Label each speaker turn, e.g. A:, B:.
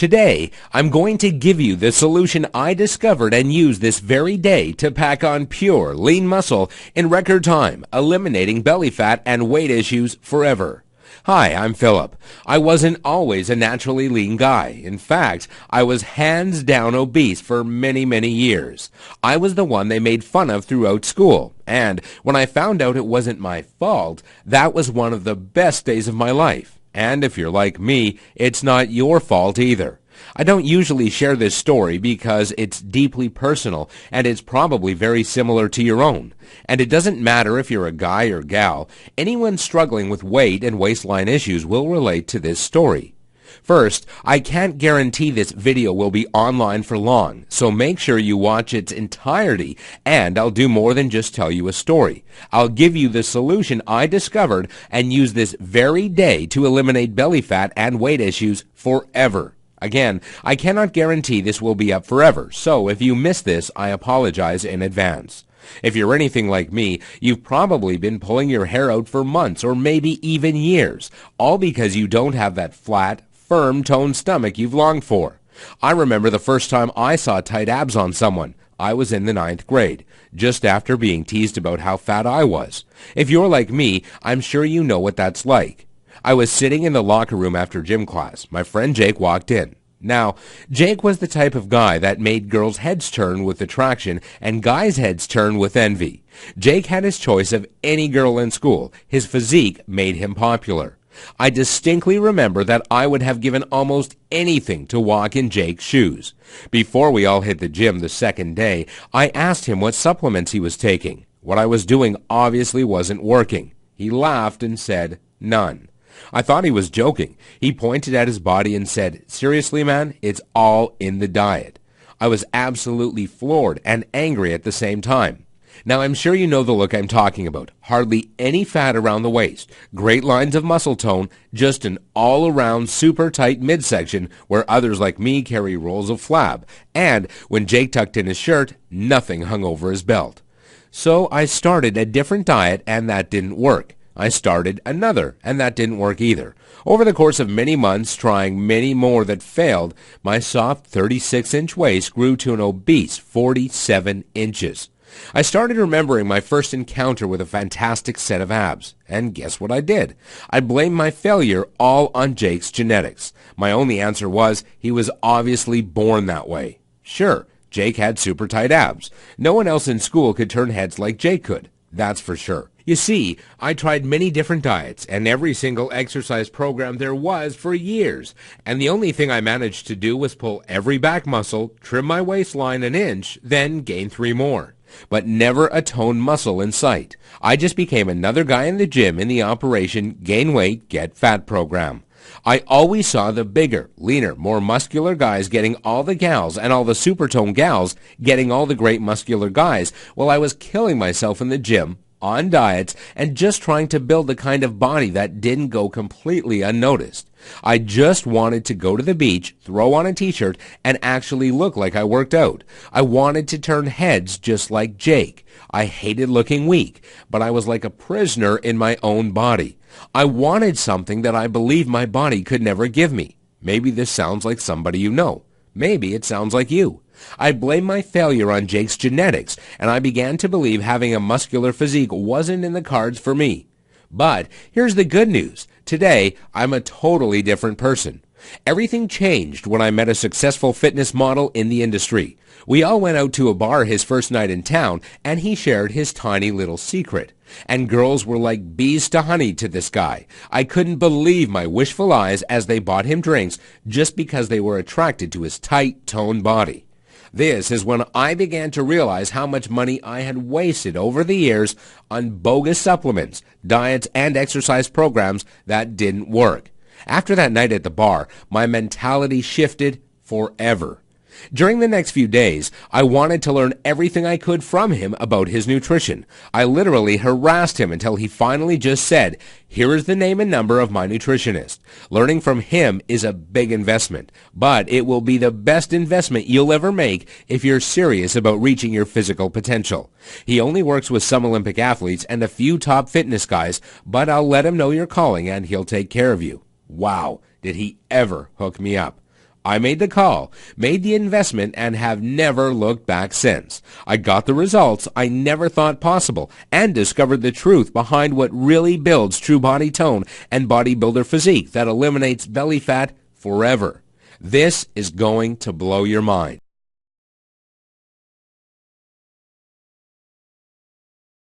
A: Today, I'm going to give you the solution I discovered and used this very day to pack on pure, lean muscle in record time, eliminating belly fat and weight issues forever. Hi, I'm Philip. I wasn't always a naturally lean guy. In fact, I was hands down obese for many, many years. I was the one they made fun of throughout school. And when I found out it wasn't my fault, that was one of the best days of my life. And if you're like me, it's not your fault either. I don't usually share this story because it's deeply personal and it's probably very similar to your own. And it doesn't matter if you're a guy or gal, anyone struggling with weight and waistline issues will relate to this story. First, I can't guarantee this video will be online for long, so make sure you watch its entirety, and I'll do more than just tell you a story. I'll give you the solution I discovered and use this very day to eliminate belly fat and weight issues forever. Again, I cannot guarantee this will be up forever, so if you miss this, I apologize in advance. If you're anything like me, you've probably been pulling your hair out for months or maybe even years, all because you don't have that flat, firm, toned stomach you've longed for. I remember the first time I saw tight abs on someone. I was in the 9th grade, just after being teased about how fat I was. If you're like me, I'm sure you know what that's like. I was sitting in the locker room after gym class. My friend Jake walked in. Now, Jake was the type of guy that made girls' heads turn with attraction and guys' heads turn with envy. Jake had his choice of any girl in school. His physique made him popular. I distinctly remember that I would have given almost anything to walk in Jake's shoes. Before we all hit the gym the second day, I asked him what supplements he was taking. What I was doing obviously wasn't working. He laughed and said, "None." I thought he was joking. He pointed at his body and said, "Seriously, man, it's all in the diet." I was absolutely floored and angry at the same time. Now, I'm sure you know the look I'm talking about. Hardly any fat around the waist, great lines of muscle tone, just an all-around super tight midsection where others like me carry rolls of flab, and when Jake tucked in his shirt, nothing hung over his belt. So I started a different diet, and that didn't work. I started another, and that didn't work either. Over the course of many months, trying many more that failed, my soft 36-inch waist grew to an obese 47 inches. I started remembering my first encounter with a fantastic set of abs. And guess what I did? I blamed my failure all on Jake's genetics. My only answer was he was obviously born that way. Sure, Jake had super tight abs. No one else in school could turn heads like Jake could. That's for sure. You see, I tried many different diets and every single exercise program there was for years, and the only thing I managed to do was pull every back muscle, trim my waistline an inch, then gain 3 more. But never a toned muscle in sight. I just became another guy in the gym in the Operation Gain Weight, Get Fat program. I always saw the bigger, leaner, more muscular guys getting all the gals and all the super toned gals getting all the great muscular guys while I was killing myself in the gym, on diets, and just trying to build the kind of body that didn't go completely unnoticed. I just wanted to go to the beach, throw on a t-shirt, and actually look like I worked out. I wanted to turn heads just like Jake. I hated looking weak, but I was like a prisoner in my own body. I wanted something that I believed my body could never give me. Maybe this sounds like somebody you know. Maybe it sounds like you. I blamed my failure on Jake's genetics, and I began to believe having a muscular physique wasn't in the cards for me. But here's the good news. Today, I'm a totally different person. Everything changed when I met a successful fitness model in the industry. We all went out to a bar his first night in town, and he shared his tiny little secret. And girls were like bees to honey to this guy. I couldn't believe my wishful eyes as they bought him drinks just because they were attracted to his tight, toned body. This is when I began to realize how much money I had wasted over the years on bogus supplements, diets, and exercise programs that didn't work. After that night at the bar, my mentality shifted forever. During the next few days, I wanted to learn everything I could from him about his nutrition. I literally harassed him until he finally just said, "Here is the name and number of my nutritionist." Learning from him is a big investment, but it will be the best investment you'll ever make if you're serious about reaching your physical potential. He only works with some Olympic athletes and a few top fitness guys, but I'll let him know you're calling and he'll take care of you. Wow, did he ever hook me up. I made the call, made the investment, and have never looked back since. I got the results I never thought possible and discovered the truth behind what really builds true body tone and bodybuilder physique that eliminates belly fat forever. This is going to blow your mind.